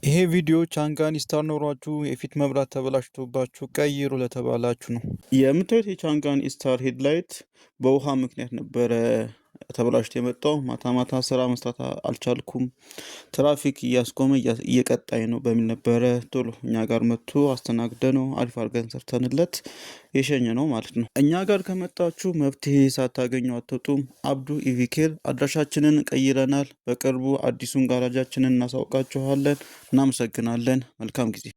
ይሄ ቪዲዮ ቻንጋን ስታር ኖሯችሁ የፊት መብራት ተበላሽቶባችሁ ቀይሩ ለተባላችሁ ነው። የምታዩት የቻንጋን ስታር ሄድላይት በውሃ ምክንያት ነበረ ተበላሽቶ የመጣው። ማታ ማታ ስራ መስራት አልቻልኩም፣ ትራፊክ እያስቆመ እየቀጣይ ነው በሚል ነበረ ቶሎ እኛ ጋር መጥቶ አስተናግደ ነው አሪፍ አድርገን ሰርተንለት የሸኘ ነው ማለት ነው። እኛ ጋር ከመጣችሁ መፍትሄ ሳታገኙ አትወጡም። አብዱ ኢቪኬር አድራሻችንን ቀይረናል። በቅርቡ አዲሱን ጋራጃችንን እናሳውቃችኋለን። እናመሰግናለን። መልካም ጊዜ